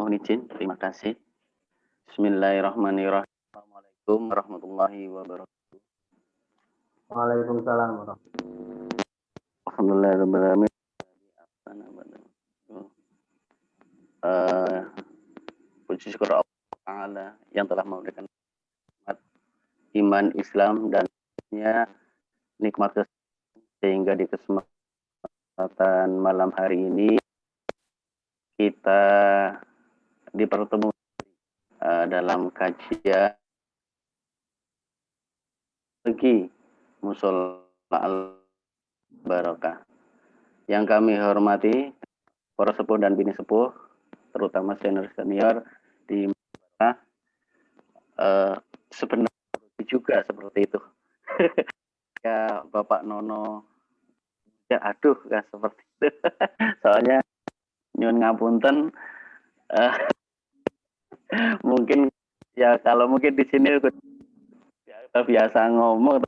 Mohon izin, terima kasih. Bismillahirrahmanirrahim. Assalamualaikum warahmatullahi wabarakatuh. Waalaikumsalam warahmatullahi Alhamdulillahirrahmanirrahim. Puji syukur Allah Ta'ala yang telah memberikan nikmat iman, Islam, dan nikmat sehingga di kesempatan malam hari ini kita dipertemukan dalam kajian lagi Musola Al-Barakah. Yang kami hormati para sepuh dan bini sepuh, terutama senior-senior di sebenarnya juga seperti itu. Ya Bapak Nono, ya aduh gak seperti itu. Soalnya nyun ngapunten, mungkin ya kalau mungkin di sini udah biasa ngomong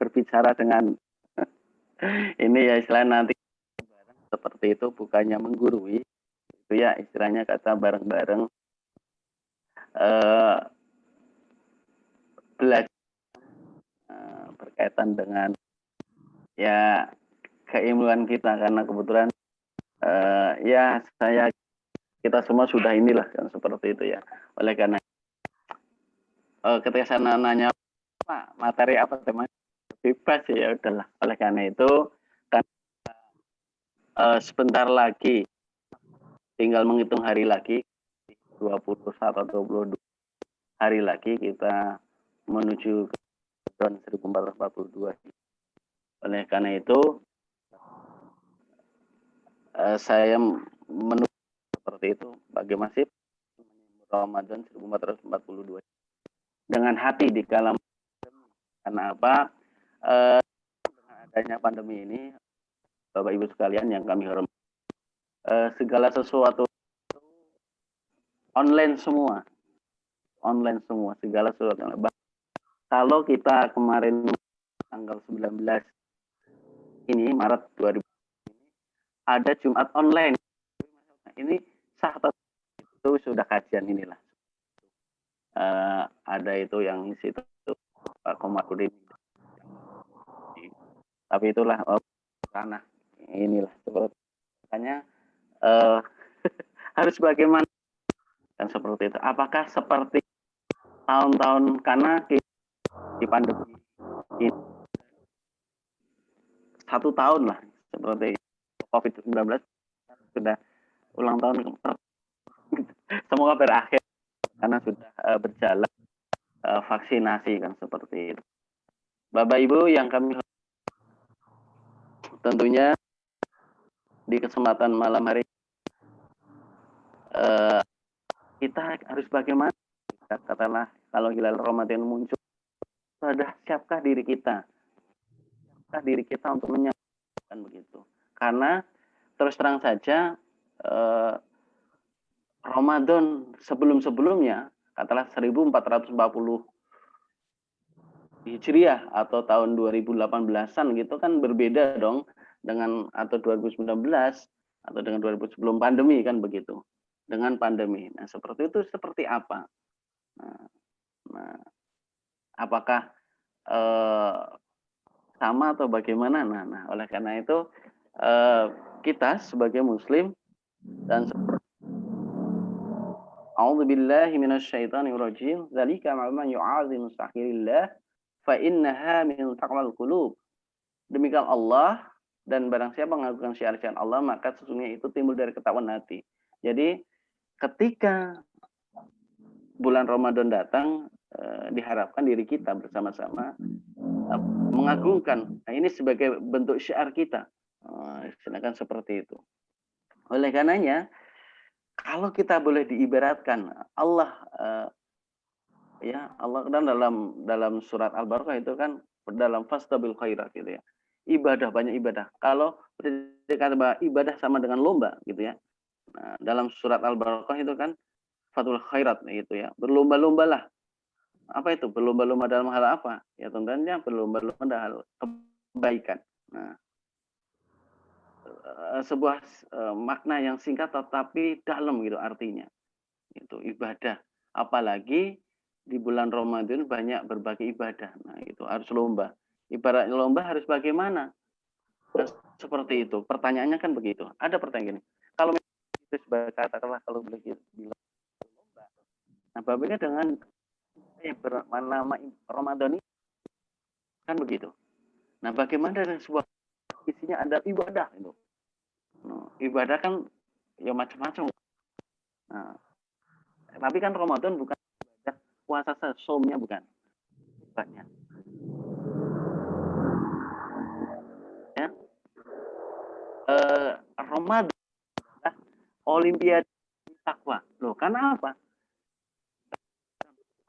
berbicara dengan ini ya istilah nanti seperti itu, bukannya menggurui itu ya istilahnya kata bareng-bareng belajar berkaitan dengan ya keilmuan kita, karena kebetulan ya kita semua sudah inilah kan seperti itu ya. Oleh karena ketika saya nanya Pak, materi apa temanya, bebas ya udahlah. Oleh karena itu kan sebentar lagi tinggal menghitung hari lagi, 21 atau 22 hari lagi kita menuju ke tahun 1442. Oleh karena itu saya menurut seperti itu bagi masih Ramadan 1442 dengan hati di dalam. Karena apa? Dengan adanya pandemi ini, Bapak Ibu sekalian yang kami hormati, segala sesuatu online semua, segala sesuatu. Kalau kita kemarin tanggal 19 ini Maret 2000 ada Jumat online, ini sah itu sudah kajian inilah. Ada itu yang isi itu Pak Komarudin. Tapi itulah karena inilah sepertinya harus bagaimana dan seperti itu. Apakah seperti tahun-tahun, karena di pandemi ini 1 tahun lah seperti COVID-19 sudah ulang tahun, semoga berakhir karena sudah berjalan vaksinasi kan seperti itu. Bapak Ibu yang kami tentunya di kesempatan malam hari kita harus bagaimana, katakanlah kalau hilal Ramadan muncul, sudah siapkah diri kita untuk menyampaikan begitu. Karena terus terang saja Ramadan sebelum-sebelumnya, katakanlah 1440 Hijriah atau tahun 2018-an gitu kan berbeda dong dengan atau 2019 atau dengan 2000 sebelum pandemi kan begitu. Dengan pandemi. Nah, seperti itu seperti apa? Nah, apakah sama atau bagaimana? Nah, oleh karena itu kita sebagai muslim dan A'udzubillahi minasyaitonirrajim. Dzalika ma'man yu'azimu sahirillah fa innaha min taqwal qulub. Demikian Allah, dan barang siapa mengagunkan syiar-syiar Allah maka sesungguhnya itu timbul dari ketakwaan hati. Jadi ketika bulan Ramadan datang, diharapkan diri kita bersama-sama mengagungkan. Nah, ini sebagai bentuk syiar kita. Silakan seperti itu. Oleh karenanya, kalau kita boleh diibaratkan Allah ya Allah kan dalam surat Al-Baqarah itu kan dalam fastabil khairat gitu ya. Ibadah, banyak ibadah. Kalau dikatakan bahwa ibadah sama dengan lomba gitu ya. Nah, dalam surat Al-Baqarah itu kan fatul khairat gitu ya. Berlomba-lombalah. Apa itu? Berlomba-lomba dalam hal apa? Ya tentunya berlomba-lomba dalam hal kebaikan. Nah, sebuah makna yang singkat tetapi dalam gitu artinya. Itu ibadah. Apalagi di bulan Ramadan banyak berbagai ibadah. Nah, itu harus lomba. Ibarat lomba harus bagaimana? Kan seperti itu. Pertanyaannya kan begitu. Ada pertanyaan gini. Kalau itu sebagai katakanlah kalau begitu bilang lomba. Nah, berbeda dengan nama Ramadan ini kan begitu. Nah, bagaimana dengan sebuah isinya ada ibadah itu? Nah, ibadah kan ya macam-macam. Nah, tapi kan Ramadan bukan ibadah puasa somnya bukan. Banyak. Ya. Ramadan Olimpiade takwa. Loh, karena apa?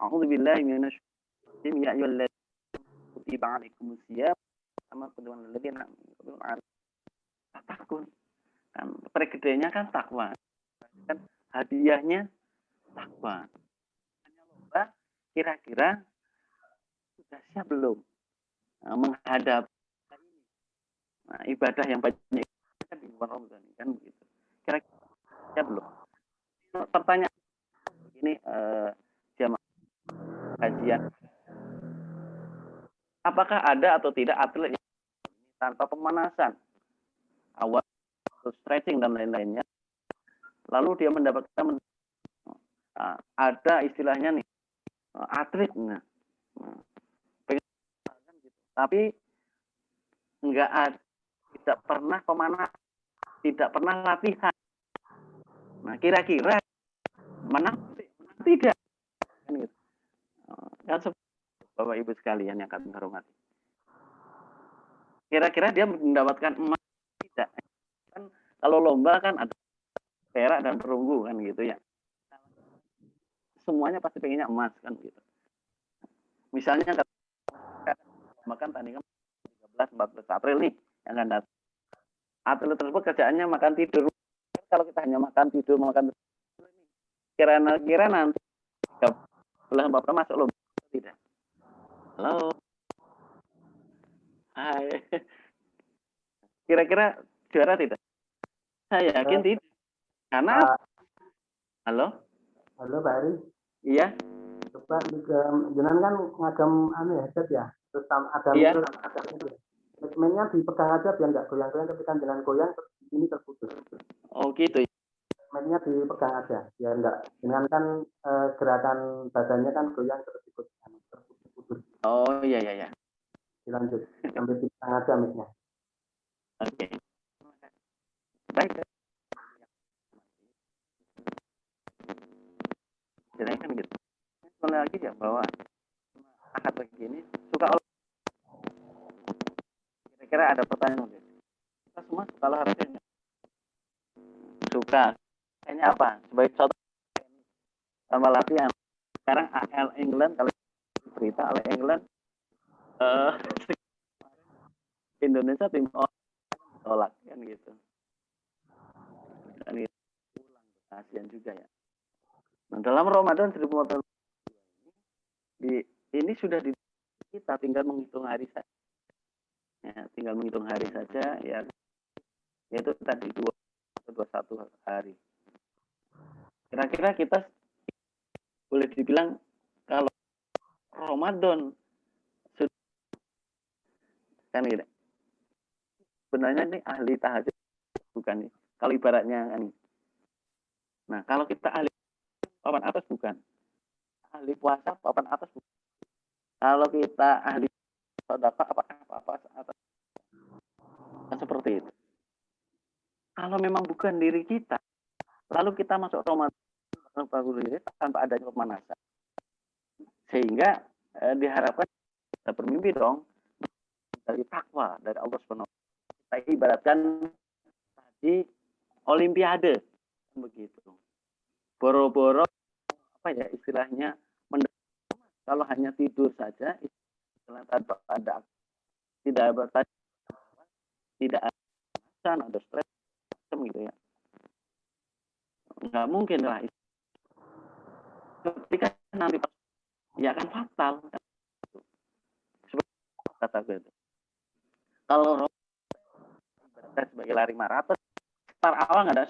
A'udzubillahi minasyaitonir ya ayyuhalladzina kutiba 'alaikumusiyam kama kutiba 'alal ladzina takun. Kan pergedeannya kan takwa. Kan hadiahnya takwa. Hanya lomba kira-kira sudah siap belum menghadap ibadah yang banyak kan di bulan Ramadan kan begitu. Kira-kira siap belum? Pertanyaan ini jamaah kajian. Apakah ada atau tidak atlet yang tanpa pemanasan awal stretching dan lain-lainnya lalu dia mendapatkan ada istilahnya nih atlet tapi enggak ada, tidak pernah pemanasan, tidak pernah latihan. Nah, kira-kira menang tidak kan gitu. Kan Bapak Ibu sekalian yang kami hormati. Kira-kira dia mendapatkan emas tidak? Kan kalau lomba kan ada perak dan perunggu kan gitu ya. Semuanya pasti pengennya emas kan gitu. Misalnya makan tandingan 13-14 April nih yang akan datang. Atlet tersebut kerjaannya makan tidur. Kalau kita hanya makan tidur kira-kira nanti bulan Bapak masuk lomba tidak? Halo. Hai. Kira-kira juara tidak? Saya yakin tidak. Karena halo? Halo Pak Ari. Iya. Coba jenengan kan ngagem headset ya. Terus ada iya. Segmennya dipegang aja biar nggak goyang-goyang ketika jenengan goyang ini terputus. Oh gitu. Segmennya dipegang aja biar nggak. Jenengan kan gerakan badannya kan goyang terus ikut terputus. Oh iya. Dilanjut sampai dipegang aja mic-nya. Oke. Baik. Jadi kan gitu. Sekali lagi ya bahwa akad begini suka kira-kira ada pertanyaan kita semua suka olahraga suka kayaknya apa sebagai contoh sama latihan sekarang AL England kalau berita AL England Indonesia tim tolak kan gitu dan itu pulang kasihan juga ya. Nah, dalam Ramadan 1442 ini sudah kita tinggal menghitung hari saja ya, tinggal menghitung hari saja ya yaitu tadi 21 hari. Kira-kira kita boleh dibilang kalau Ramadan sudah kan gitu. Sebenarnya ini ahli tahajud bukan nih. Kalau ibaratnya kan. Nah, kalau kita ahli papan atas bukan. Ahli puasa papan atas bukan. Kalau kita ahli sedekah apa atas. Kan seperti itu. Kalau memang bukan diri kita, lalu kita masuk Ramadan tanpa adanya pemanasan. Sehingga diharapkan kita bermimpi dong dari takwa dari Allah Subhanahu wa taala. Kita ibaratkan tadi olimpiade begitu. Boro-boro apa ya istilahnya kalau hanya tidur saja istilah tanpa ada tidak ada stres gitu ya. Nggak mungkin lah ketika nanti ya akan fatal seperti kata gue itu. Kalau sebagai lari maraton start awal nggak ada,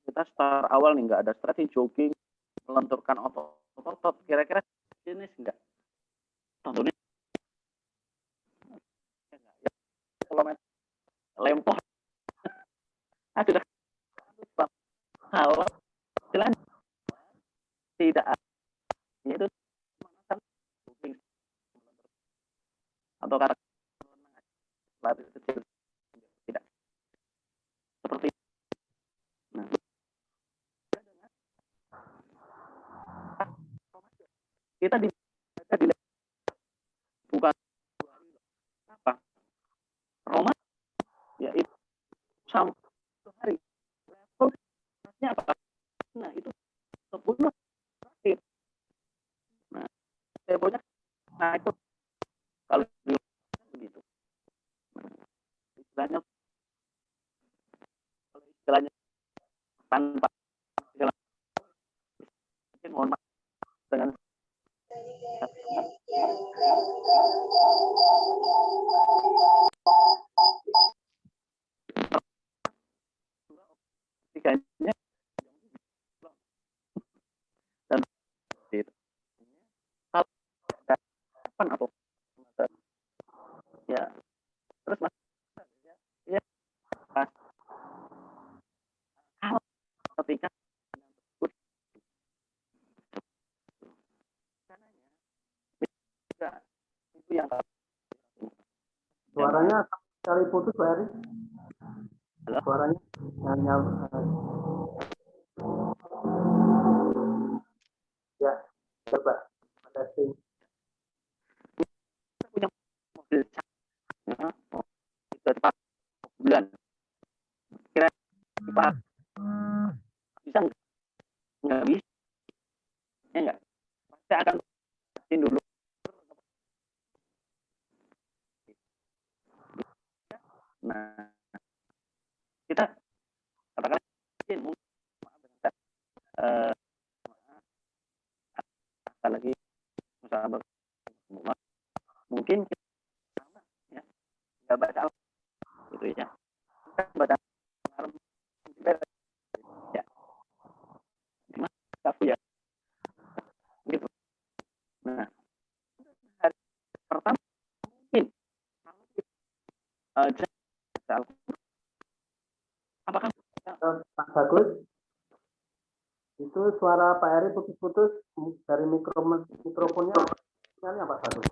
kita start awal nih nggak ada stretching, jogging, melenturkan otot, kira-kira jenis nggak? Tentunya kilometer lempor, sudah kalau jalan tidak ada, itu jogging atau kata lari kecil, tidak seperti itu. Nah, kita di bukan apa Roma ya itu sampai hari levelnya apa, nah itu 10 terakhir. Nah levelnya, nah itu kalau begitu, istilahnya tanpa segala mohon maaf dengan tiganya dan itu kalau kapan atau ya terus mas ya pas kalau ketika itu yang Suaranya sekali putus, Pak Eri. Halo? Suaranya hanya ya, coba testing. kita punya mobil itu 4 bulan, kira bisa nggak bisa ya nggak, pasti akan pastiin dulu. Nah kita katakan mungkin lagi usaha mungkin sama ya nggak baca gitu ya, kita baca ya aku ya gitu. Nah hari pertama mungkin apakah Pak Bagus, itu suara Pak Eri putus-putus dari mikrofonnya Pak Bagus.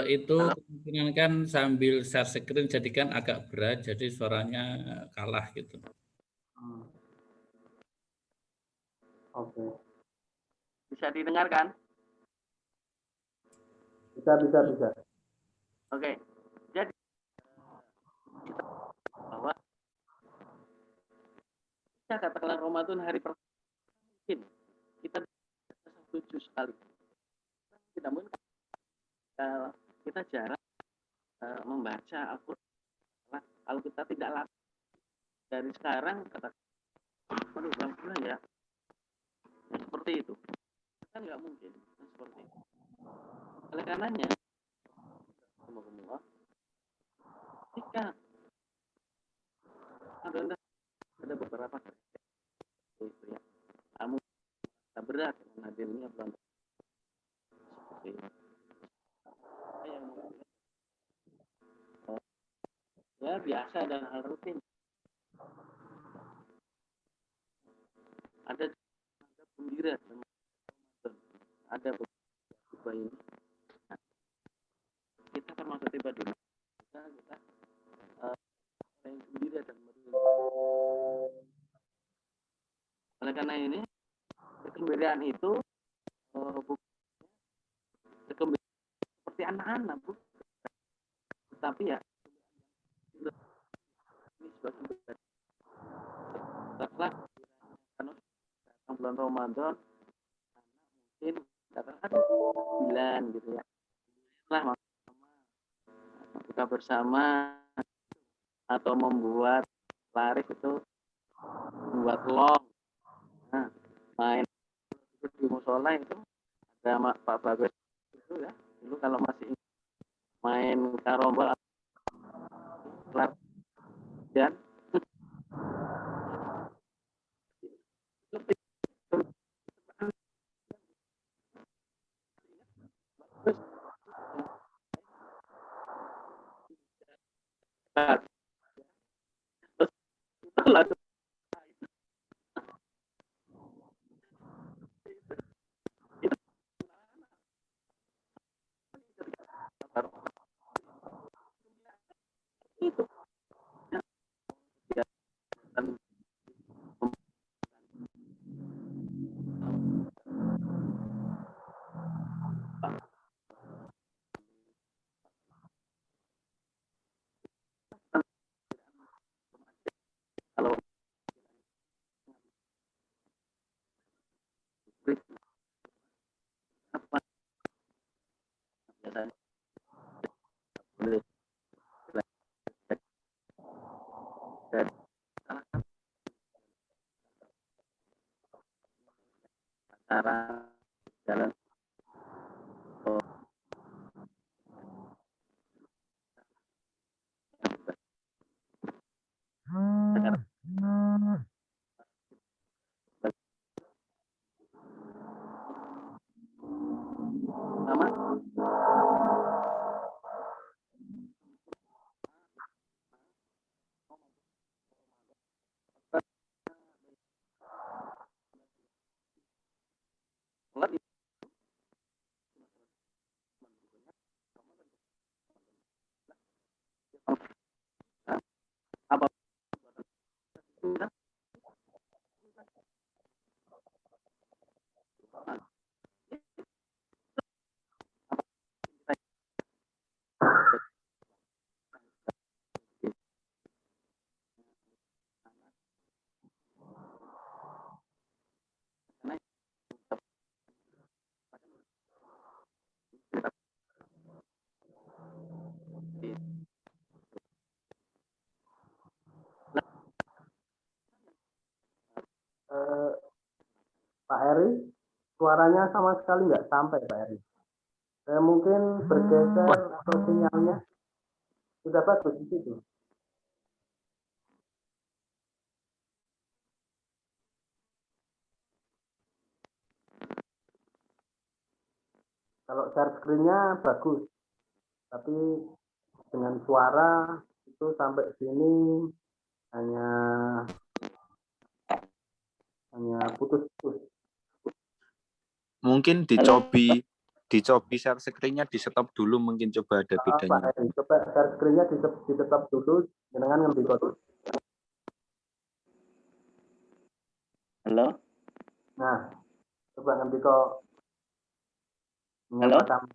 Itu kemungkinan kan sambil share screen jadi kan agak berat, jadi suaranya kalah gitu. Oke. bisa didengarkan? Bisa. Oke, jadi kita bahwa kita katakanlah Ramadan hari pertama mungkin kita setuju sekali, tidak mungkin kita jarang membaca Al-Quran kalau kita tidak latih dari sekarang, aduh bulan ya, nah, seperti itu kan nggak mungkin seperti itu. Oleh karenanya jika ada beberapa itu ya, kamu berat dengan hadirnya bulan seperti itu. Ya biasa dan hal rutin. Ada gembira, ada beberapa ini. Nah, kita termasuk tiba di kita yang gembira dan meriah. Oleh karena ini kegembiraan itu kegembiraan seperti anak-anak, tetapi ya ini sebagai setelah bulan Ramadan mungkin katakan 9 gitu ya, setelah buka bersama atau membuat laris itu, membuat long, nah, main di musola itu ada Pak Bagus itu ya, dulu kalau masih main karombol dan Lalu itu ya, dan kalau apa biasanya boleh dan cara jalan sama apa Eh, Pak Eri, suaranya sama sekali nggak sampai Pak Eri. Mungkin bergeser atau sinyalnya sudah bagus di situ. Kalau share screen-nya bagus, tapi dengan suara itu sampai sini hanya putus-putus. Mungkin dicobi share screen-nya di stop dulu, mungkin coba ada Pak bedanya. Eri, coba share screen-nya di stop dulu dengan ngambil kode. halo Nah, coba ngambil kode halo menyatakan.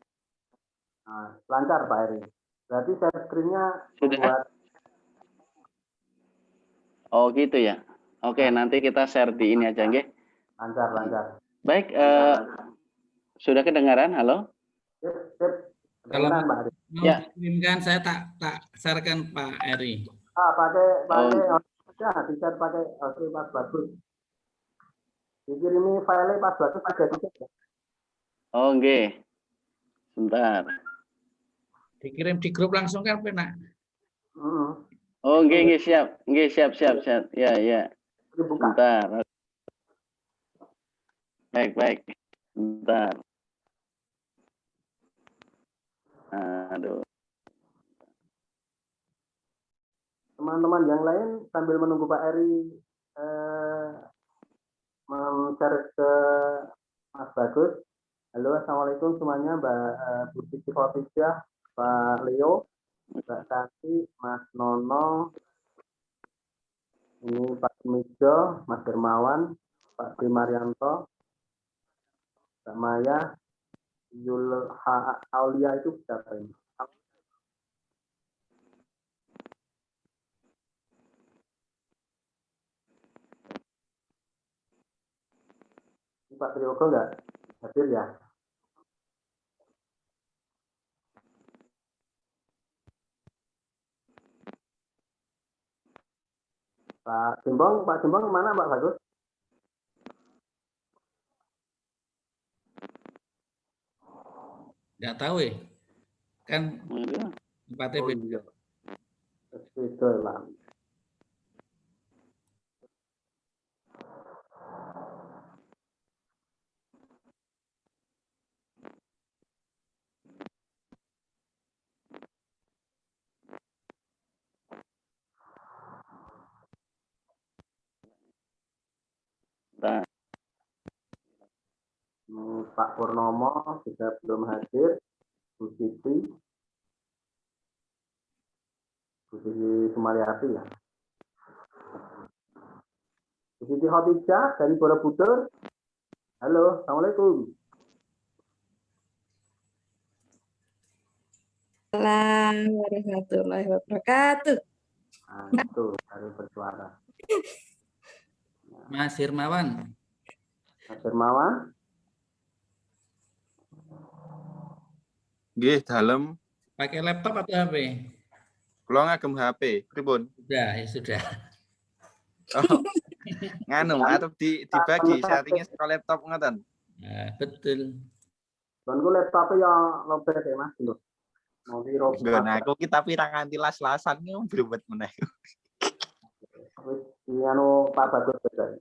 Nah, lancar Pak Eri. Berarti share screen-nya sudah membuat oh gitu ya oke nanti kita share di ini aja nggih lancar. baik sudah kedengaran halo Sip, sip. Kalau Kedengaran Pak Eri. mau Ya. dikirimkan saya tak sharekan Pak Eri. Pakai ya, bisa pakai pas bagus. Dikirimi file pas bagus juga bisa ya. oh nggih sebentar Dikirim di grup langsung kan penak. oh nggih siap ya Dibuka. sebentar baik sebentar aduh Teman-teman yang lain sambil menunggu Pak Eri men-share ke Mas Bagus. Halo, assalamualaikum semuanya, Bu Siti Khotijah, Pak Leo, Mbak Tati, Mas Nono, ini Pak Mijo, Mas Dermawan, Pak Dimarianto, Mbak Maya, Yul Aulia itu siapa ini? Pak Triyogo nggak hadir ya? Pak Simbong mana Pak Bagus? Nggak tahu ya. Kan tempatnya beda. Iya. Beda lah. Purnomo juga belum hadir. Bu Siti Sumariati ya. Bu Siti Khotijah dari Borobudur. Halo, Assalamualaikum. Assalamualaikum warahmatullahi wabarakatuh. Nah, itu baru bersuara. Mas Hirmawan. Mas Hermawan, Nggih, dalem Pakai laptop atau HP? kula ngagem HP, pripun? Sudah, ya sudah. Oh, nganu atau dibagi settingnya saka laptop ngoten. Nah, betul. donku laptopnya ya lobet ya Mas. Lho. Mau Nggon dirobat. aku ki tapi ra nganti las-lasan ki blebet meneh. Wis ini anu Pak Bagus beda.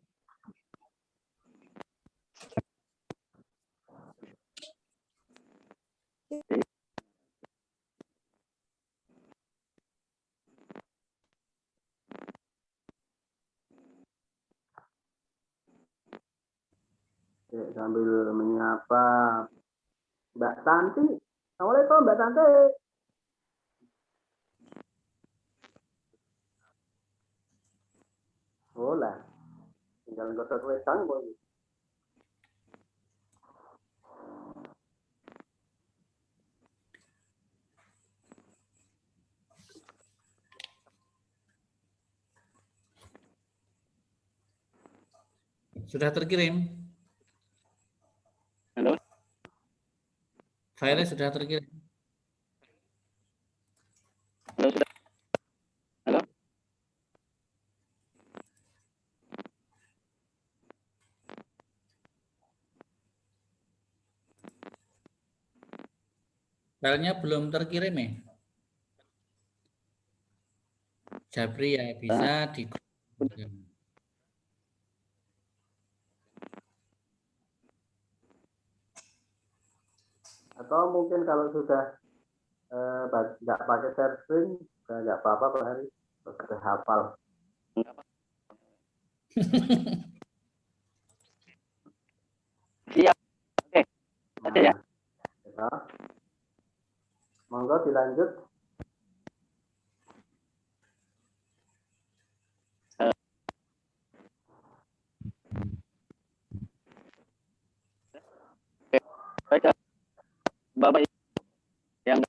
Oke, sambil menyapa Mbak Tanti. Assalamualaikum Mbak Tanti. Hola. Tinggal gotot wedang boy. Sudah terkirim? Halo. Filenya sudah terkirim. Halo, sudah. Halo. Filenya belum terkirim ya? Jabri ya bisa di Atau mungkin kalau sudah nggak pakai share screen, nggak apa-apa Pak Hari. Sudah hafal. Siap. Oke. Oke ya. Ya. Monggo dilanjut. Baik, Bapak yang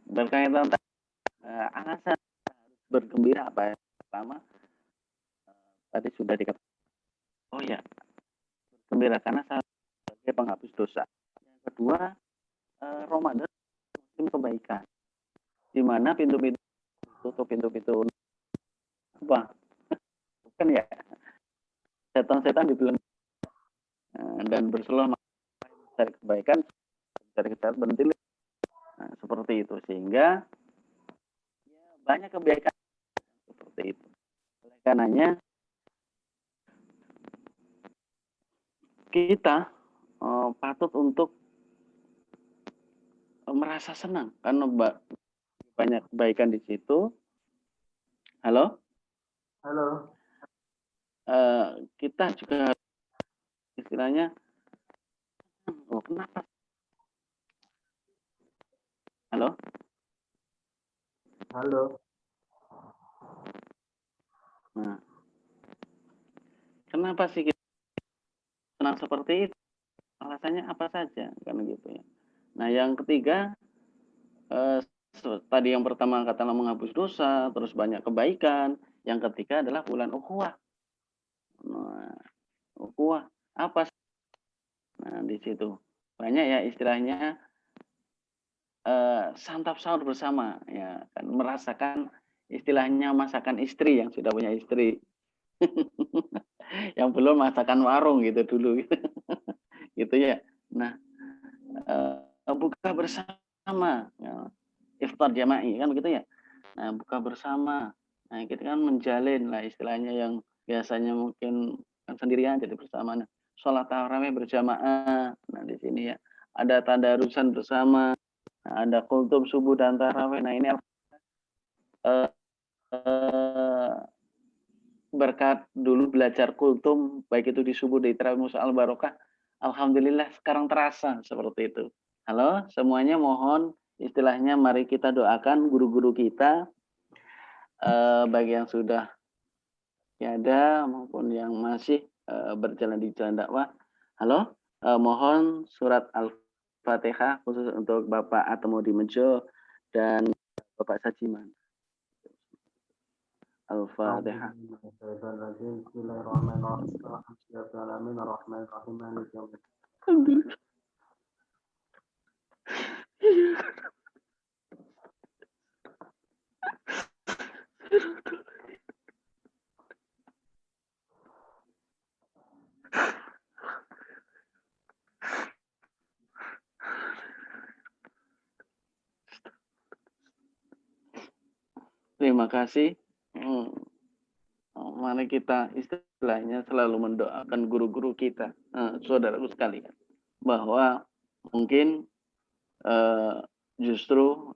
berkaitan alasan bergembira apa yang pertama tadi sudah dikatakan. Oh ya, bergembira karena sebagai penghapus dosa. Yang kedua, Ramadan musim kebaikan, di mana pintu-pintu tutup pintu-pintu apa? Bukan ya, setan-setan dibilang dan berselah mencari kebaikan, mencari kesehatan berhenti. Nah, seperti itu sehingga ya, banyak kebaikan seperti itu. Oleh karenanya kita patut untuk merasa senang karena banyak kebaikan di situ. Halo? Halo. Kita juga istilahnya, oh kenapa? Halo? Halo. Nah, kenapa sih kita senang seperti itu? Alasannya apa saja, kan gitu ya. Nah, yang ketiga, tadi yang pertama katakanlah menghapus dosa, terus banyak kebaikan. Yang ketiga adalah bulan ukhuwah. Nah, ukhuwah apa? Nah, di situ banyak ya istilahnya santap sahur bersama, ya kan merasakan istilahnya masakan istri yang sudah punya istri, yang belum masakan warung gitu dulu, gitu ya. Nah, buka bersama, ya, iftar jama'i kan begitu ya. Nah, buka bersama, nah kita kan menjalin lah istilahnya yang biasanya mungkin kan sendirian jadi bersama. Nah, sholat tarawih berjamaah, nah di sini ya ada tadarusan bersama, nah, ada kultum subuh dan tarawih. Nah ini berkat dulu belajar kultum, baik itu di subuh di Tarawih Musa Al-Barokah, alhamdulillah sekarang terasa seperti itu. Halo, semuanya mohon istilahnya mari kita doakan guru-guru kita, bagi yang sudah tiada maupun yang masih berjalan di jalan dakwah. Halo, mohon surat Al-Fatihah khusus untuk Bapak Atmodi Mejo dan Bapak Sajiman. Al-Fatihah. Terima kasih. Mari kita istilahnya selalu mendoakan guru-guru kita, saudaraku sekalian, bahwa mungkin justru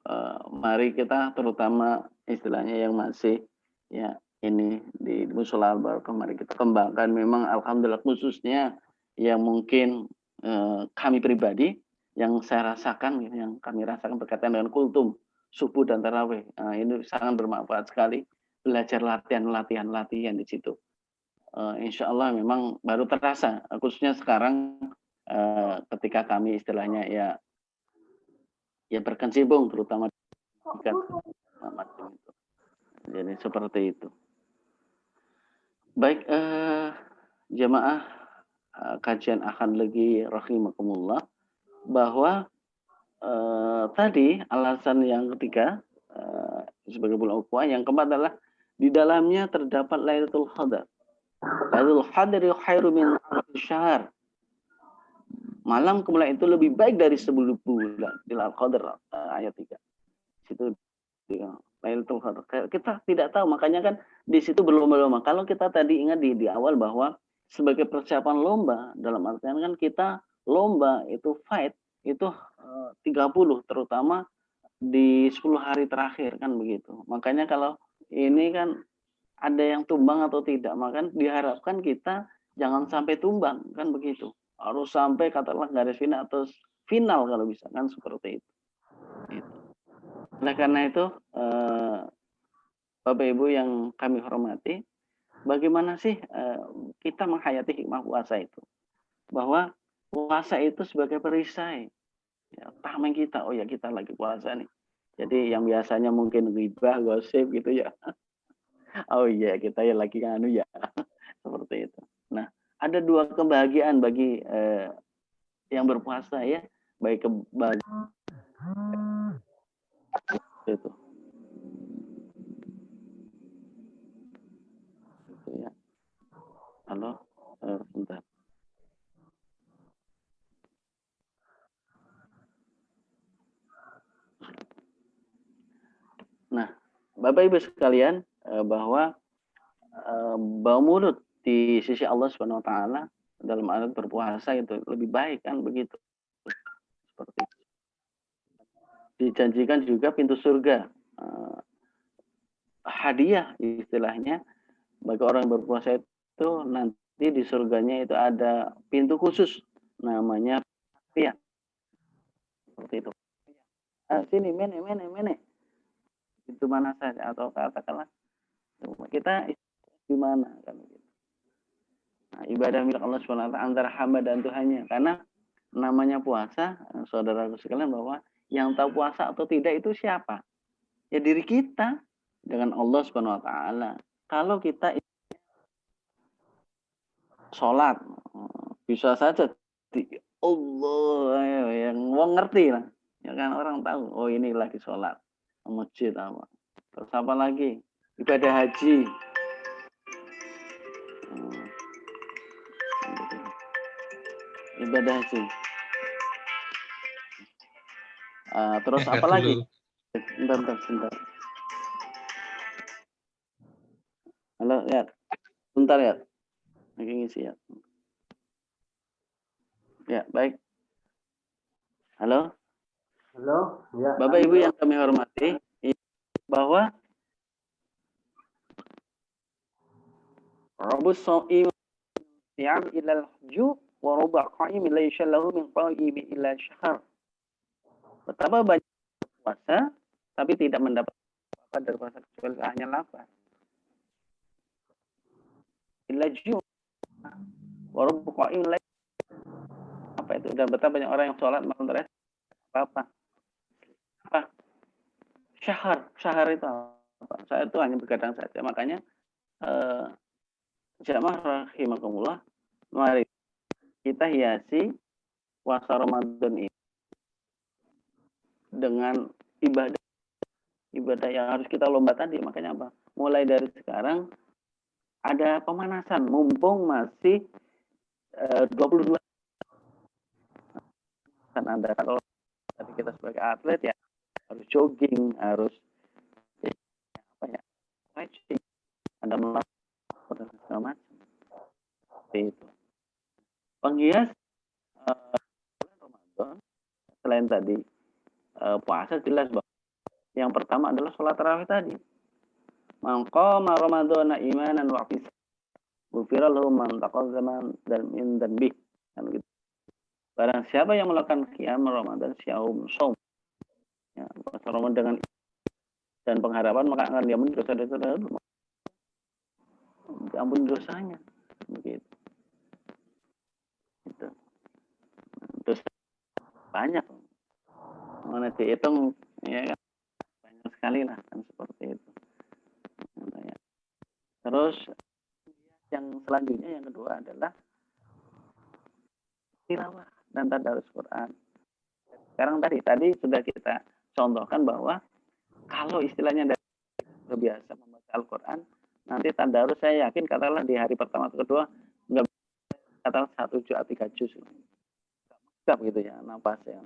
mari kita terutama istilahnya yang masih ya ini di Musola Al-Barokah, mari kita kembangkan. Memang alhamdulillah khususnya yang mungkin kami pribadi yang saya rasakan, yang kami rasakan berkaitan dengan kultum subuh dan tarawih, ini sangat bermanfaat sekali. Belajar latihan di situ. Insya Allah memang baru terasa, khususnya sekarang ketika kami istilahnya ya berkecimpung terutama di macam itu. Jadi seperti itu. Baik, jemaah kajian akan lagi rahimakumullah, bahwa tadi alasan yang ketiga sebagai bulan ukhuwah, yang keempat adalah di dalamnya terdapat Lailatul Qadar. Lailatul Qadar khairu min alfi syahr. Malam kemuliaan itu lebih baik dari 10 bulan. Di Al-Qadar ayat 3. Situ Lailatul Qadar. Kita tidak tahu, makanya kan di situ berlomba-lomba. Kalau kita tadi ingat di awal bahwa sebagai persiapan lomba, dalam artian kan kita lomba itu fight itu 30, terutama di 10 hari terakhir kan begitu. Makanya kalau ini kan ada yang tumbang atau tidak, maka diharapkan kita jangan sampai tumbang kan begitu. Harus sampai katakanlah garis final atau final kalau bisa kan seperti itu. Oleh karena itu Bapak Ibu yang kami hormati, bagaimana sih kita menghayati hikmah puasa itu? Bahwa puasa itu sebagai perisai. Ya, tameng kita, oh ya kita lagi puasa nih. Jadi yang biasanya mungkin ghibah, gosip gitu ya. Oh iya kita ya lagi nganu ya. Seperti itu. Nah, ada dua kebahagiaan bagi yang berpuasa ya, baik kebahagiaan itu. Ya. Halo, sebentar. Nah, Bapak Ibu sekalian, bahwa bau mulut di sisi Allah Subhanahu wa taala dalam arti berpuasa itu lebih baik kan begitu. Seperti itu. Dijanjikan juga pintu surga. Hadiah istilahnya bagi orang yang berpuasa itu nanti di surganya itu ada pintu khusus namanya ya. Seperti itu. Sini mene. Itu mana saja atau katakanlah kita di mana kan begitu. Nah, ibadah milik Allah SWT antara hamba dan Tuhannya, karena namanya puasa, saudaraku sekalian, bahwa yang tahu puasa atau tidak itu siapa? Ya diri kita dengan Allah SWT. Kalau kita sholat bisa saja Allah yang wong ngerti lah, ya kan orang tahu oh ini lagi sholat masjid apa. Terus apa lagi? Ibadah haji. Ibadah haji. Terus apa lagi? Bentar. Halo ya, bentar ya. Lagi ngisi ya. Ya baik. Halo. Halo. Ya. Bapak Ibu yang kami hormati, bahwa rubus so'im siyam ilal ju wa ruba qa'im laysa lahu min qa'imi illa syahr. Betapa banyak puasa tapi tidak mendapat apa dari puasa kecuali hanya lapar. Illa ju wa ruba qa'im apa itu, dan betapa banyak orang yang sholat malam terakhir apa syahar itu apa? Saya itu hanya begadang saja. Makanya jamaah rahimakumullah, mari kita hiasi puasa Ramadan ini dengan ibadah yang harus kita lomba tadi. Makanya apa? Mulai dari sekarang ada pemanasan, mumpung masih 22. Kan Anda kalau tadi kita sebagai atlet ya harus jogging, harus apa ya, stretching, Anda melakukan segala macam. Seperti itu. Penghias bulan Ramadan selain tadi puasa, jelas bahwa yang pertama adalah sholat tarawih tadi. Man qama ramadhana imanan wa ihtisaban ghufira lahu ma taqaddama min dhanbihi. Kan gitu. Barang siapa yang melakukan qiyam Ramadan, saum, ya, puasa Ramadan dengan dan pengharapan, maka akan diampuni dosa-dosa, diampuni dosanya. Begitu. Gitu. Dosa banyak. Mana dihitung ya kan, banyak sekali lah kan, seperti itu. Terus yang selanjutnya, yang kedua adalah tilawah dan tadarus Quran. Sekarang tadi sudah kita contohkan bahwa kalau istilahnya dari biasa membaca Al-Quran, nanti tadarus saya yakin katakanlah di hari pertama atau kedua enggak, katakanlah 1 juz atau 3 juz. Enggak begitu ya, nafas ya.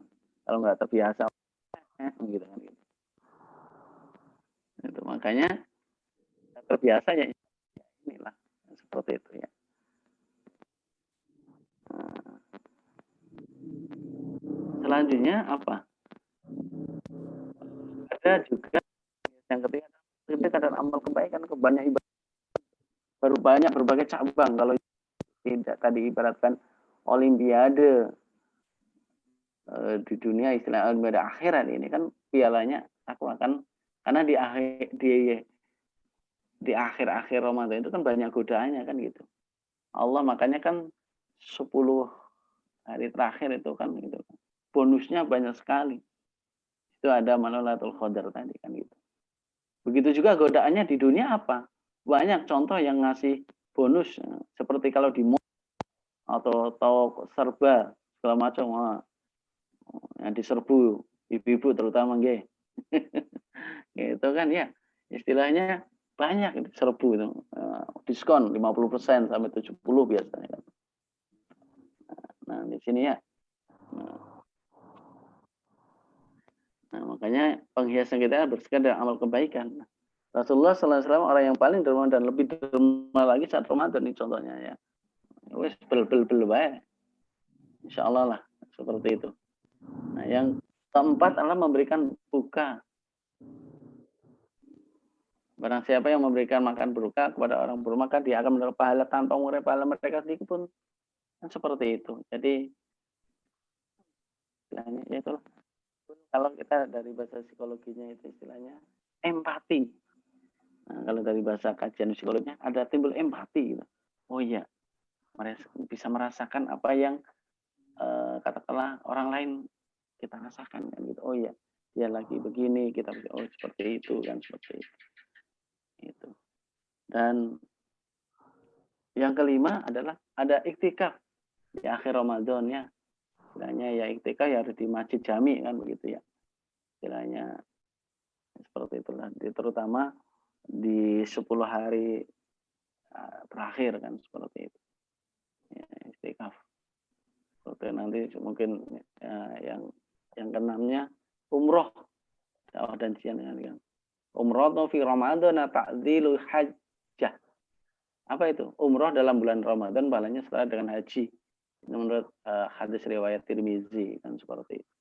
Kalau enggak terbiasa gitu kan gitu. Itu makanya terbiasa ya inilah seperti itu ya. Selanjutnya apa? Ada juga yang ketiga, kadar amal kebaikan, banyak ibadah, baru banyak berbagai cabang. Kalau tidak tadi ibaratkan olimpiade di dunia, istilah olimpiade akhirat ini kan pialanya aku akan, karena di akhir Ramadan itu kan banyak godaannya kan gitu. Allah makanya kan 10 hari terakhir itu kan gitu. Bonusnya banyak sekali. Itu ada Lailatul Qadar tadi kan gitu. Begitu juga godaannya di dunia apa? Banyak contoh yang ngasih bonus seperti kalau di mall atau serba segala macam, yang diserbu ibu-ibu terutama nggih. Gitu kan ya. Istilahnya banyak serbu itu. Diskon 50% sampai 70 biasanya kan. Nah, di sini ya. Nah, makanya penghiasan kita bersihkan dari amal kebaikan. Rasulullah SAW orang yang paling derma dan lebih derma lagi saat Ramadan ini contohnya ya. Wes bel bae. Insyaallah lah seperti itu. Nah, yang keempat adalah memberikan buka. Barang siapa yang memberikan makan berbuka kepada orang berbuka, dia akan mendapat pahala tanpa mengurangi pahala mereka sedikit pun. Kan seperti itu. Jadi istilahnya ya itulah. Kalau kita dari bahasa psikologinya itu istilahnya empati. Nah, kalau dari bahasa kajian psikologinya ada timbul empati gitu. Oh iya, bisa merasakan apa yang katakanlah orang lain kita rasakan kan gitu. Oh iya, dia lagi begini, kita oh seperti itu kan, seperti itu. Itu. Dan yang kelima adalah ada iktikaf di akhir Ramadan ya. Istilahnya ya iktikaf ya harus di masjid jami kan begitu ya. Istilahnya seperti itulah. Terutama di 10 hari terakhir kan seperti itu. Ya, iktikaf. Seperti nanti mungkin yang keenamnya umroh dan siang dengan umroh fi Ramadan ta'dzilu hajjah. Apa itu? Umroh dalam bulan Ramadan pahalanya setara dengan haji. Ini menurut hadis riwayat Tirmizi kan seperti itu.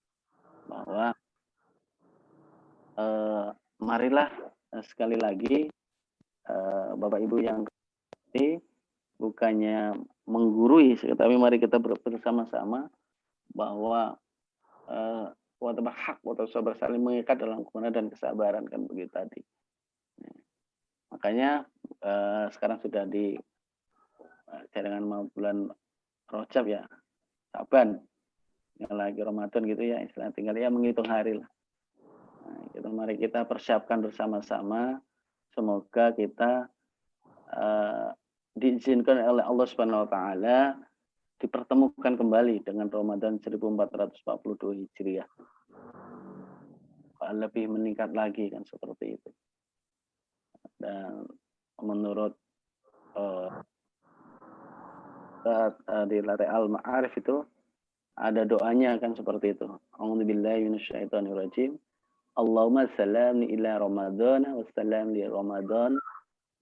Bahwa marilah sekali lagi Bapak Ibu yang bukannya menggurui, tapi mari kita bersama-sama bahwa watabah hak, watabah saling mengikat dalam kebenaran dan kesabaran, kan begitu tadi. Makanya sekarang sudah di jaringan bulan Rajab ya, Saban, lagi Ramadan gitu ya, istilah tinggal ya menghitung hari lah. Nah, gitu, mari kita persiapkan bersama-sama, semoga kita diizinkan oleh Allah Subhanahu wa taala dipertemukan kembali dengan Ramadan 1442 Hijriah. Lebih meningkat lagi kan seperti itu. Dan menurut di Lare Al-Ma'arif itu ada doanya kan seperti itu. A'udzubillahi minasyaitonirrajim. Allahumma salamni ila Ramadan wa salam li Ramadan.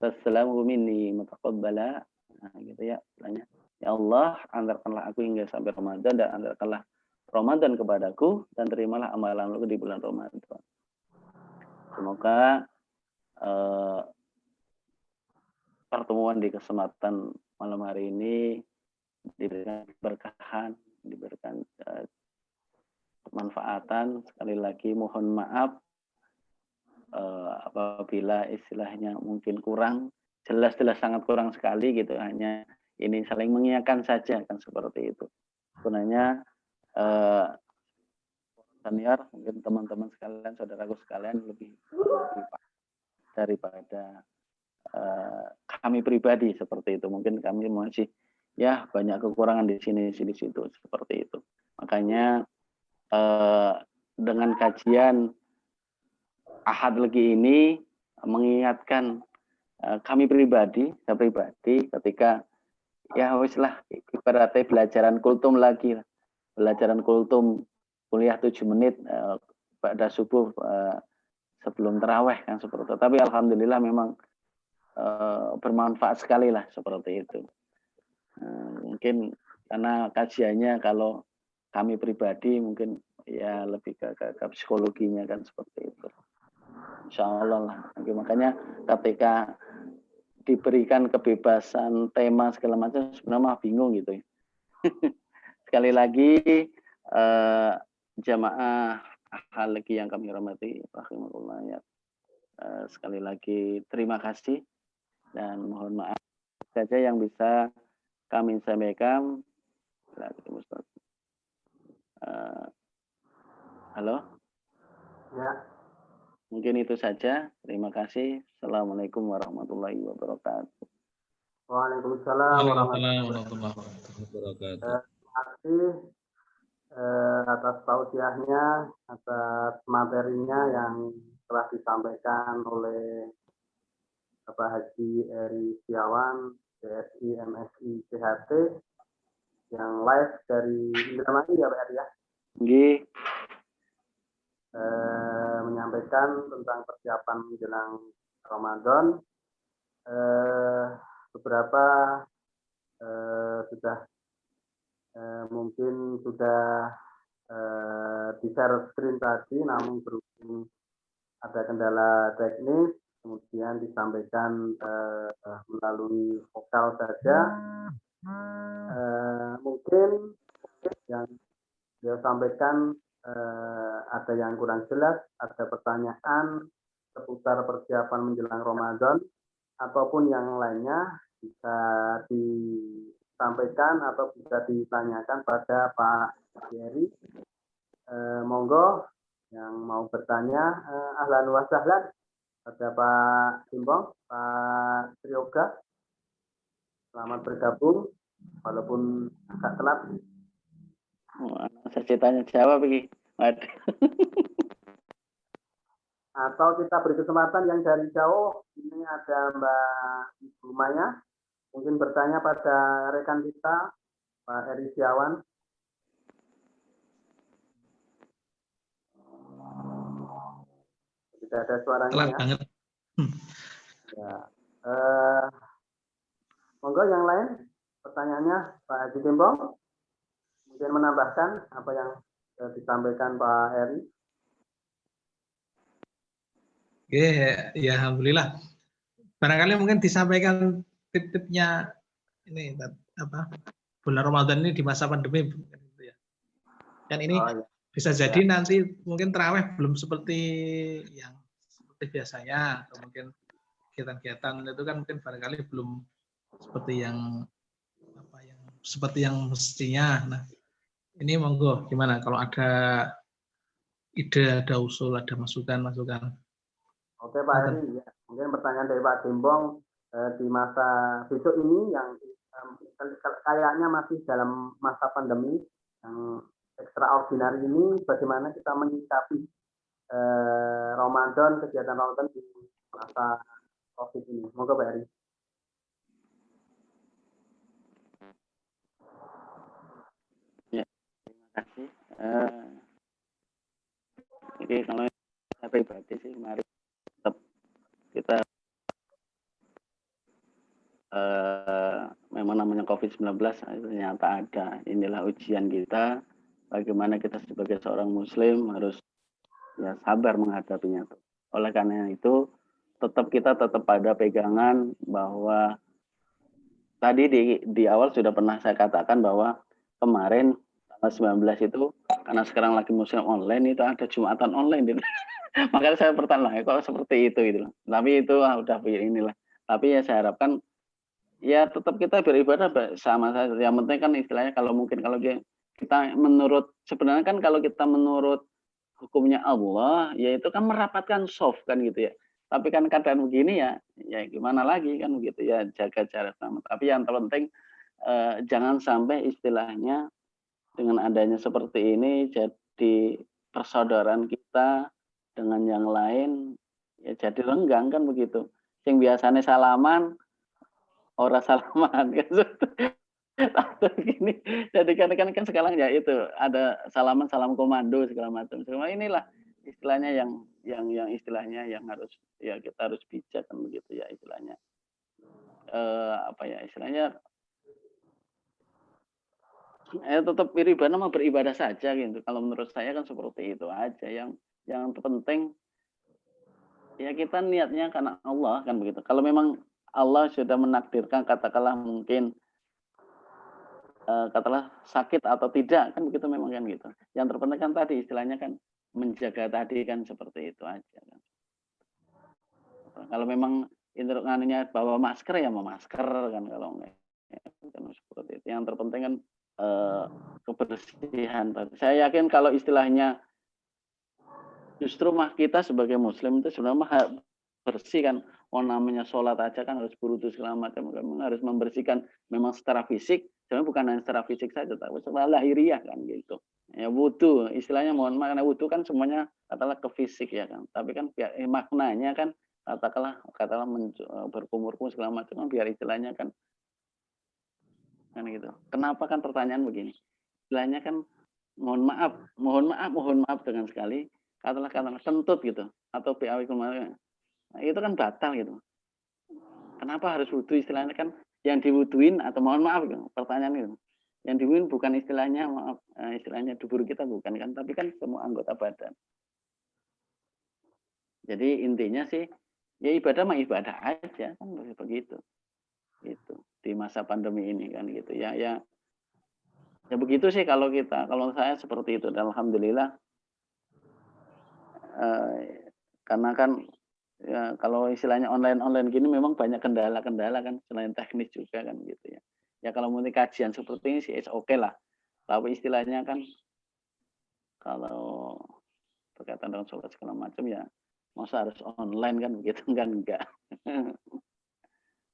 Wassalamu minni mutaqabbala. Nah, gitu ya istilahnya. Ya Allah, antarkanlah aku hingga sampai Ramadan dan antarkanlah Ramadan kepadaku dan terimalah amalanku di bulan Ramadan. Semoga pertemuan di kesempatan malam hari ini diberikan keberkahan, diberikan kemanfaatan. Sekali lagi mohon maaf apabila istilahnya mungkin kurang, jelas-jelas sangat kurang sekali gitu, hanya ini saling mengingatkan saja kan seperti itu. Sebenarnya senior, mungkin teman-teman sekalian, saudaraku sekalian lebih daripada kami pribadi seperti itu. Mungkin kami masih ya banyak kekurangan di sini di situ seperti itu. Makanya dengan kajian Ahad lagi ini mengingatkan kami pribadi, saya pribadi ketika ya wis lah ibaratnya pelajaran kultum lagi, pelajaran kultum kuliah 7 menit pada subuh sebelum tarawih kan seperti itu. Tapi alhamdulillah memang bermanfaat sekali lah seperti itu. Mungkin karena kajiannya kalau kami pribadi mungkin ya lebih ke psikologinya kan seperti itu. Insya Allah lah. Makanya ketika diberikan kebebasan tema segala macam sebenarnya bingung gitu ya. Sekali lagi jamaah hal lagi yang kami hormati rahimahullah ya. Sekali lagi terima kasih dan mohon maaf saja yang bisa kami sampaikan. Halo? Ya. Mungkin itu saja. Terima kasih. Assalamualaikum warahmatullahi wabarakatuh. Waalaikumsalam warahmatullahi wabarakatuh. Terima kasih atas tausiahnya, atas materinya yang telah disampaikan oleh Bapak Haji Eri Setiawan, PSI MSI CHT, yang live dari Indramayu ya Pak Eri ya. Nggih. Menyampaikan tentang persiapan menjelang Ramadan. Beberapa sudah mungkin sudah di share screen tadi, namun berhubung ada kendala teknis, kemudian disampaikan melalui vokal saja. Mungkin yang dia sampaikan ada yang kurang jelas, ada pertanyaan seputar persiapan menjelang Ramadan ataupun yang lainnya bisa disampaikan atau bisa ditanyakan pada Pak Heri. Monggo yang mau bertanya, ahlan wa sahlan, ada Pak Timbong, Pak Trioga, selamat bergabung walaupun agak telat. Saya tanya jawab begini. Atau kita beri kesempatan yang dari jauh, ini ada Mbak Ibu Maya, mungkin bertanya pada rekan kita, Pak Eri Setiawan. Tidak ada suaranya Telat ya. Banget. Ya. Monggo yang lain, pertanyaannya Pak Haji Timbong, mungkin menambahkan apa yang disampaikan Pak Eri. Oke, ya alhamdulillah. Barangkali mungkin disampaikan tip-tipnya ini apa bulan Ramadan ini di masa pandemi gitu ya. Dan ini bisa jadi nanti mungkin tarawih belum seperti biasanya, atau mungkin kegiatan-kegiatan itu kan mungkin barangkali belum seperti yang seperti yang mestinya. Nah, ini monggo gimana kalau ada ide, ada usul, ada masukan. Oke Pak Heri, ya. Mungkin pertanyaan dari Pak Gembong, di masa besok ini yang kayaknya masih dalam masa pandemi yang extraordinary ini, bagaimana kita menyikapi Ramadan, kegiatan Ramadan di masa COVID ini. Monggo Pak Heri. Ya, terima kasih. Jadi kalau saya pribadi sih, mari tetap kita memang namanya COVID-19 ternyata ada. Inilah ujian kita, bagaimana kita sebagai seorang muslim harus ya sabar menghadapinya. Oleh karena itu, kita tetap pada pegangan bahwa tadi di awal sudah pernah saya katakan bahwa kemarin tanggal 19 itu karena sekarang lagi musim online itu ada Jumatan online gitu. Makanya saya bertanya kok seperti itu gitu. Tapi itu udah inilah. Tapi ya saya harapkan ya tetap kita beribadah sama saja. Yang penting kan istilahnya kalau kita menurut sebenarnya kan kalau kita menurut hukumnya Allah ya itu kan merapatkan soft kan gitu ya. Tapi kan keadaan begini ya gimana lagi kan begitu ya, jaga jarak sama. Tapi yang terpenting jangan sampai istilahnya dengan adanya seperti ini jadi persaudaraan kita dengan yang lain ya jadi renggang kan begitu. Yang biasanya salaman orang salaman kan gini. Jadi kan sekarang ya itu ada salam komando segala macam. Semua inilah istilahnya yang istilahnya yang harus ya kita harus bijak kan begitu ya istilahnya. Istilahnya tetap beribadah saja gitu. Kalau menurut saya kan seperti itu aja. Yang terpenting ya kita niatnya karena Allah kan begitu. Kalau memang Allah sudah menakdirkan katakanlah mungkin katakanlah sakit atau tidak kan begitu memang kan gitu. Yang terpenting kan tadi istilahnya kan menjaga tadi kan seperti itu aja kan. Kalau memang instruksinya bawa masker ya mau masker kan kalau enggak kan seperti itu. Yang terpenting kan kebersihan tadi. Saya yakin kalau istilahnya justru kita sebagai muslim itu sebenarnya bersih kan. Namanya sholat aja kan harus berudu segala macam, memang harus membersihkan memang secara fisik, sebenarnya bukan hanya secara fisik saja, tapi secara lahiriah kan gitu. Ya wudu, istilahnya mohon maaf karena wudu kan semuanya katakanlah ke fisik ya kan, tapi kan maknanya kan katakanlah berkumur-kumur segala macam kan biar istilahnya kan gitu. Kenapa kan pertanyaan begini? Istilahnya kan mohon maaf dengan sekali katakanlah kentut gitu atau PAW kemarin. Nah, itu kan batal gitu. Kenapa harus wudu istilahnya kan yang diwuduin atau mohon maaf gitu, pertanyaan itu. Yang diwuduin bukan istilahnya istilahnya dubur kita bukan kan, tapi kan semua anggota badan. Jadi intinya sih ya ibadah mah ibadah aja kan begitu. Gitu. Di masa pandemi ini kan gitu ya. Ya begitu sih kalau saya seperti itu dan alhamdulillah karena kan ya, kalau istilahnya online gini memang banyak kendala-kendala kan selain teknis juga kan gitu ya. Ya kalau mau kajian seperti ini sih oke lah. Tapi istilahnya kan kalau berkaitan dengan sholat segala macam ya masa harus online kan begitu enggak.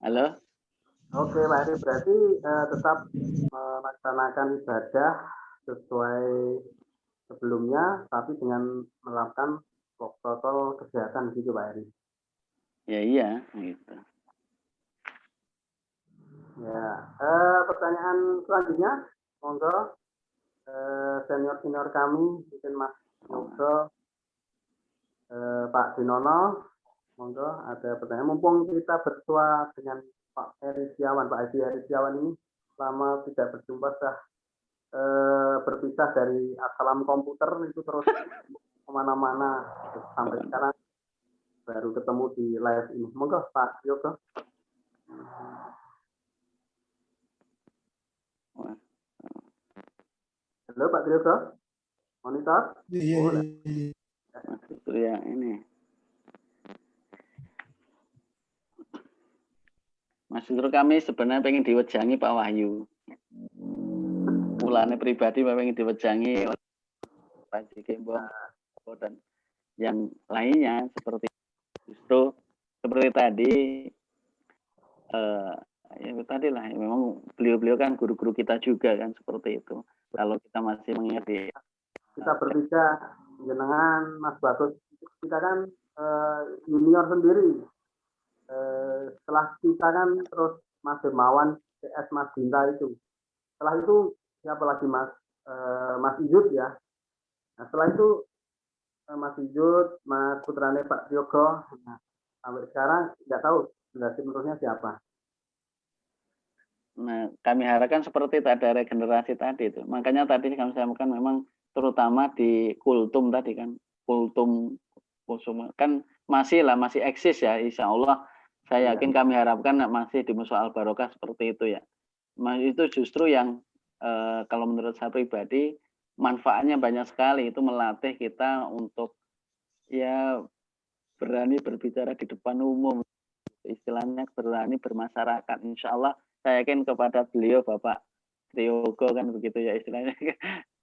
Halo? Oke Pak Heri, berarti tetap melaksanakan ibadah sesuai sebelumnya tapi dengan menerapkan protokol kesehatan gitu Pak Heri. Ya iya gitu. Ya, pertanyaan selanjutnya, monggo senior kami, mungkin Mas Yoga, Pak Dinono, monggo ada pertanyaan. Mumpung kita bersuah dengan Pak Heri Setiawan, Pak Heri Setiawan ini lama tidak berjumpa sudah berpisah dari asalam komputer itu terus kemana-mana sampai sekarang baru ketemu di live ini. Monggo Pak Yoga. Halo Pak Triogo, monitor. Iya, Oh, iya. Mas Surya ini. Mas Surya kami sebenarnya pengen diwejangi Pak Wahyu. Mulane pribadi pengen diwejangi oleh Pak Jikembong dan yang lainnya seperti justru seperti tadi ya tadi lah memang beliau-beliau kan guru-guru kita juga kan seperti itu. Kalau kita masih mengerti kita bertiga jenengan Mas Bagus kita kan junior sendiri. Setelah kita kan terus Mas Dermawan, CS Mas Dinta itu. Setelah itu siapa lagi Mas Ijud ya. Nah, setelah itu Mas Ijud, Mas putrane Pak Triogo. Nah, sampai sekarang nggak tahu generasi penerusnya siapa. Nah, kami harapkan seperti itu ada regenerasi tadi itu. Makanya tadi kami sampaikan memang terutama di kultum tadi kan, kultum kan masih eksis ya, insya Allah. Saya yakin kami harapkan masih di Musoal Barokah seperti itu ya. Itu justru yang kalau menurut saya pribadi manfaatnya banyak sekali, itu melatih kita untuk ya berani berbicara di depan umum, istilahnya berani bermasyarakat. Insya Allah saya yakin kepada beliau Bapak Triogo kan begitu ya istilahnya.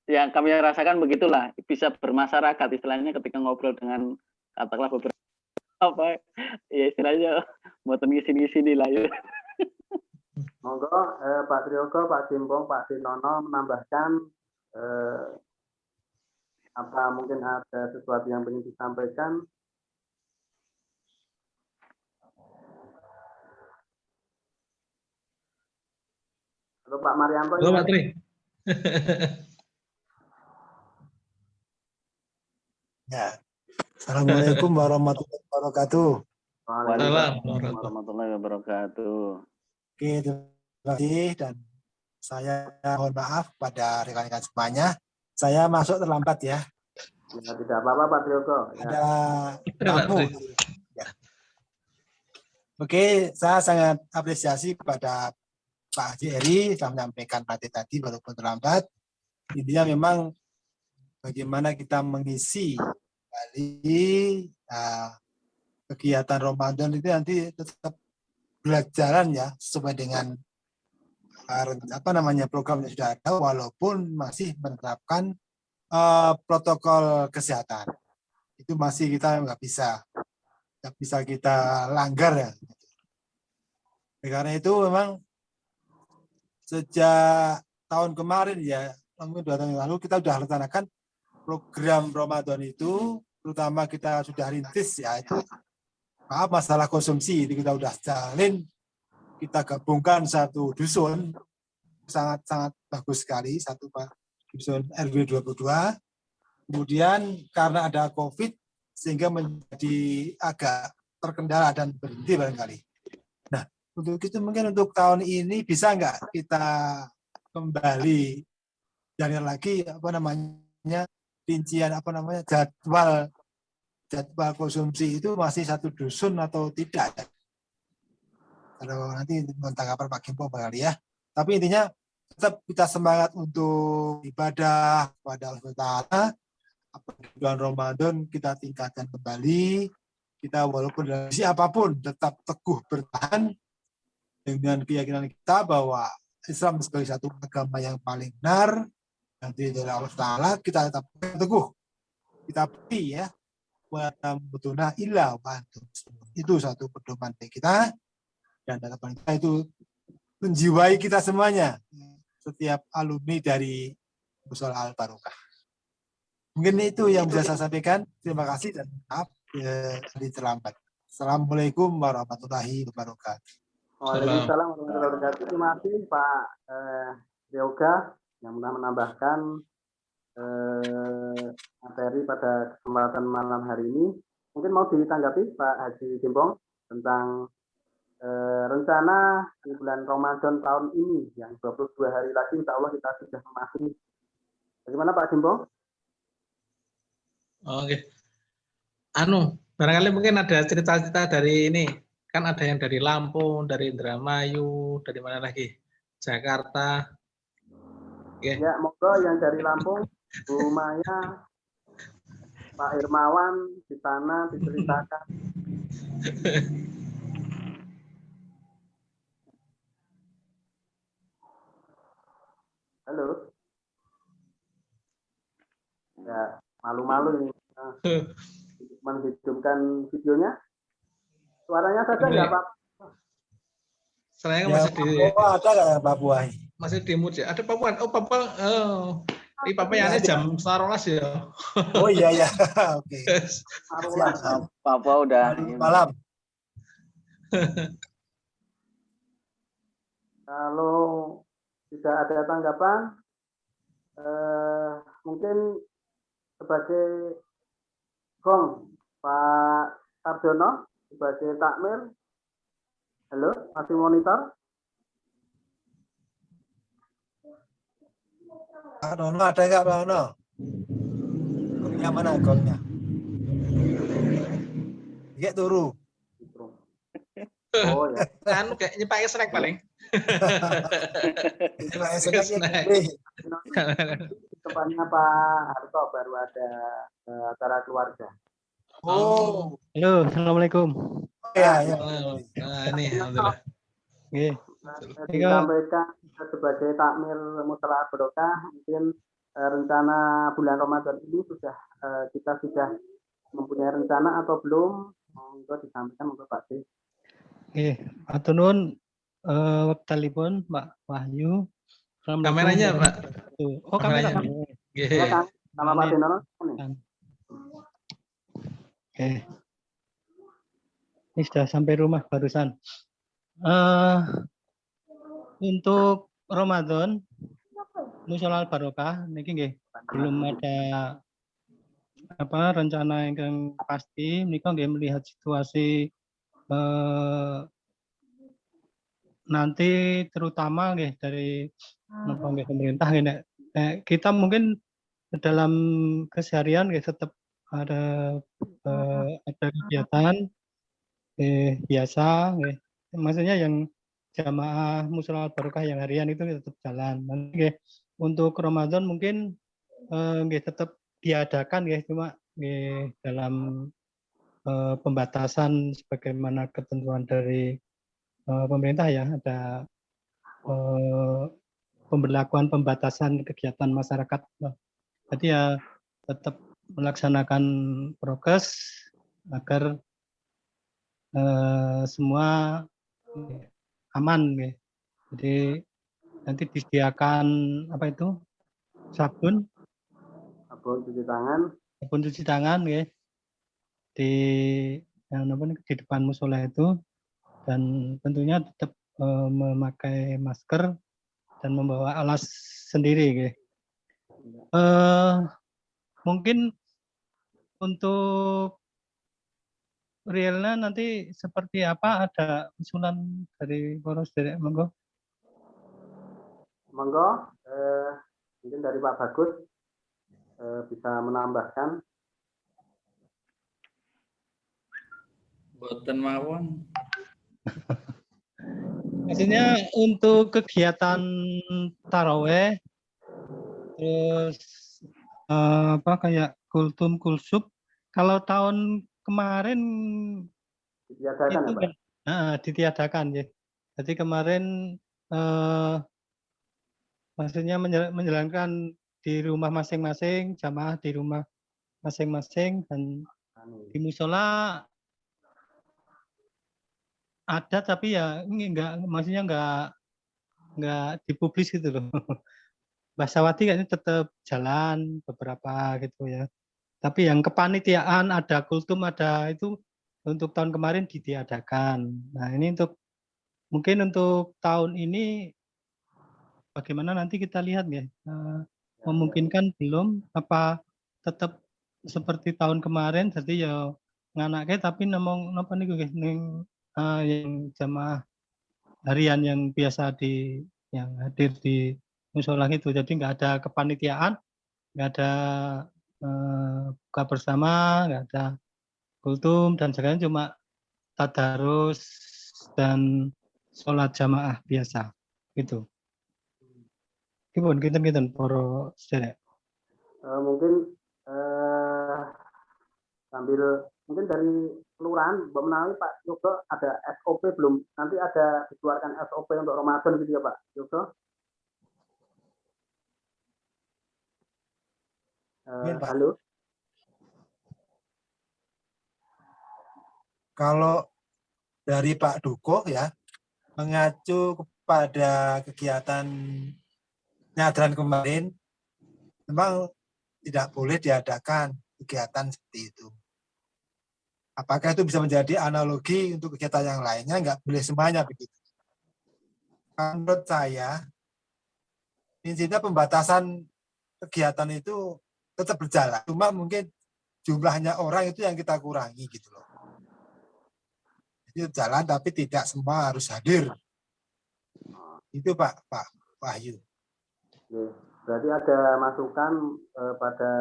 Yang kami rasakan begitulah, bisa bermasyarakat istilahnya ketika ngobrol dengan katakanlah beberapa apa ya istilahnya buatan sini lah ya. Monggo Pak Triogo, Pak Jimbong, Pak Sinono menambahkan apa mungkin ada sesuatu yang ingin disampaikan. Halo Pak Marianto. Halo Pak Tri. Ya. Assalamualaikum warahmatullahi wabarakatuh. Waalaikumsalam warahmatullahi wabarakatuh. Oke, terima kasih dan saya mohon maaf pada rekan-rekan semuanya. Saya masuk terlambat ya. Ya, tidak apa-apa Pak Triogo. Ya. Ada tamu. Ya. Oke, saya sangat apresiasi kepada Pak Haji Eri telah menyampaikan materi tadi walaupun terlambat. Intinya memang bagaimana kita mengisi kembali kegiatan Ramadan itu nanti tetap belajaran ya sesuai dengan program yang sudah ada walaupun masih menerapkan protokol kesehatan. Itu masih kita nggak bisa kita langgar ya. Karena itu memang sejak tahun kemarin ya, 2 tahun lalu kita sudah rencanakan program Ramadan itu, terutama kita sudah rintis ya itu masalah konsumsi itu kita sudah jalin, kita gabungkan satu dusun sangat bagus sekali, satu dusun RW 22. Kemudian karena ada COVID sehingga menjadi agak terkendala dan berhenti barangkali. Nah, untuk itu mungkin untuk tahun ini bisa nggak kita kembali jalan lagi rincian jadwal konsumsi itu masih satu dusun atau tidak ya? Kalau nanti tanggapan Pak Gimpo barangkali ya. Tapi intinya tetap kita semangat untuk ibadah kepada Allah Taala. Bulan Ramadan kita tingkatkan kembali. Kita walaupun dari siapapun tetap teguh bertahan dengan keyakinan kita bahwa Islam sebagai satu agama yang paling benar. Nanti dari Allah Taala kita tetap teguh, kita beri ya, betuna ilah bantu. Itu satu pedoman bagi kita dan harapan kita itu menjiwai kita semuanya, setiap alumni dari Musola Al Barokah. Mungkin itu yang bisa saya sampaikan. Terima kasih dan maaf terlambat. Assalamualaikum warahmatullahi wabarakatuh. Waalaikumsalam warahmatullahi wabarakatuh. Terima kasih Pak Yoga yang telah menambahkan materi pada kesempatan malam hari ini. Mungkin mau ditanggapi Pak Haji Jimbong tentang rencana di bulan Ramadan tahun ini yang 22 hari lagi insya Allah kita sudah memasuki. Bagaimana Pak Jimbong? Oke. Barangkali mungkin ada cerita-cerita dari ini. Kan ada yang dari Lampung, dari Indramayu, dari mana lagi? Jakarta. Oke. Ya, monggo yang dari Lampung, Bu Maya, Pak Hermawan di sana diceritakan. Halo. Ya, malu-malu ini menghidupkan videonya. Suaranya saja nggak Pak? Saya Ya, masih di Papua ada nggak Pak Buai? masih di mood ya. Ada Papua. Oh, Papua. Oh. Ini Papua jam 12 ya. Oh iya ya, oke. Marulah. Papua udah Malam. Kalau tidak ada tanggapan, mungkin sebagai gong Pak Sarjono sebagai takmir. Halo, masih monitor? Pak Nono ada nggak Pak Nono? Gongnya mana gongnya? Iya turu. Oh ya. Kan kayak nyepai snack paling. Itu Pak snack. Tempatnya Pak Harto baru ada acara keluarga. Oh. Halo, assalamualaikum. Ya, ya. Nah, ini alhamdulillah. Oke. Disampaikan sebagai takmir Mushola Barokah, mungkin rencana bulan Ramadan ini kita sudah mempunyai rencana atau belum? Monggo disampaikan monggo Pak D. Oke, atur nuwun wektalipun Pak Wahyu. Kameranya, Pak. Oh, kamera. Ya kan, sama Pak Denono. Oke. Ini sudah sampai rumah barusan. Untuk Ramadan, Mushola Barokah, niki nggih belum ada rencana yang pasti. Niko nggih melihat situasi nanti terutama nggih dari pemerintah nggih kita mungkin dalam keseharian nggih tetap ada kegiatan biasa nggih. Maksudnya yang jamaah Mushola Barokah yang harian itu tetap jalan. Nanti untuk Ramadan mungkin tetap diadakan cuma dalam pembatasan sebagaimana ketentuan dari pemerintah ya, ada pemberlakuan pembatasan kegiatan masyarakat. Jadi ya tetap melaksanakan prokes agar semua aman. Jadi nanti disediakan sabun cuci tangan di depan musola itu, dan tentunya tetap memakai masker dan membawa alas sendiri. Mungkin untuk realnya nanti seperti apa, ada usulan dari Poros Derek, monggo. Monggo, mungkin dari Pak Bagus bisa menambahkan. Boten mawon. Maksudnya untuk kegiatan taraweh, terus kayak kultum kulsub, kalau tahun kemarin Ditiadakan itu ya, Pak? ditiadakan ya. Jadi kemarin maksudnya menjalankan di rumah masing-masing, jamaah di rumah masing-masing, dan di musola ada tapi ya ini maksudnya enggak dipublis gitu loh. Mbah Sawati kayaknya tetap jalan beberapa gitu ya. Tapi yang kepanitiaan ada kultum, ada itu untuk tahun kemarin ditiadakan. Nah, ini mungkin untuk tahun ini bagaimana nanti kita lihat ya. Memungkinkan belum, apa tetap seperti tahun kemarin, jadi ya nganake tapi nemong napa niku nggih ning yang jamaah harian yang biasa yang hadir di musola itu. Jadi nggak ada kepanitiaan, nggak ada buka bersama, nggak ada kultum dan sebagainya, cuma tadarus dan sholat jamaah biasa gitu. Gimana kinten para sedherek. Mungkin sambil mungkin dari kelurahan Mbak Menawi Pak Yogo ada SOP belum? Nanti ada dikeluarkan SOP untuk Ramadan gitu ya Pak Yogo? Pak. Halo. Kalau dari Pak Duko ya, mengacu kepada kegiatan nyadran kemarin, memang tidak boleh diadakan kegiatan seperti itu. Apakah itu bisa menjadi analogi untuk kegiatan yang lainnya? Enggak boleh semuanya begitu. Menurut saya, intinya pembatasan kegiatan itu tetap berjalan. Cuma mungkin jumlahnya orang itu yang kita kurangi gitu loh. Jadi jalan tapi tidak semua harus hadir. Itu Pak Wahyu. Berarti ada masukan pada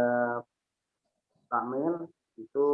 Pak Mil itu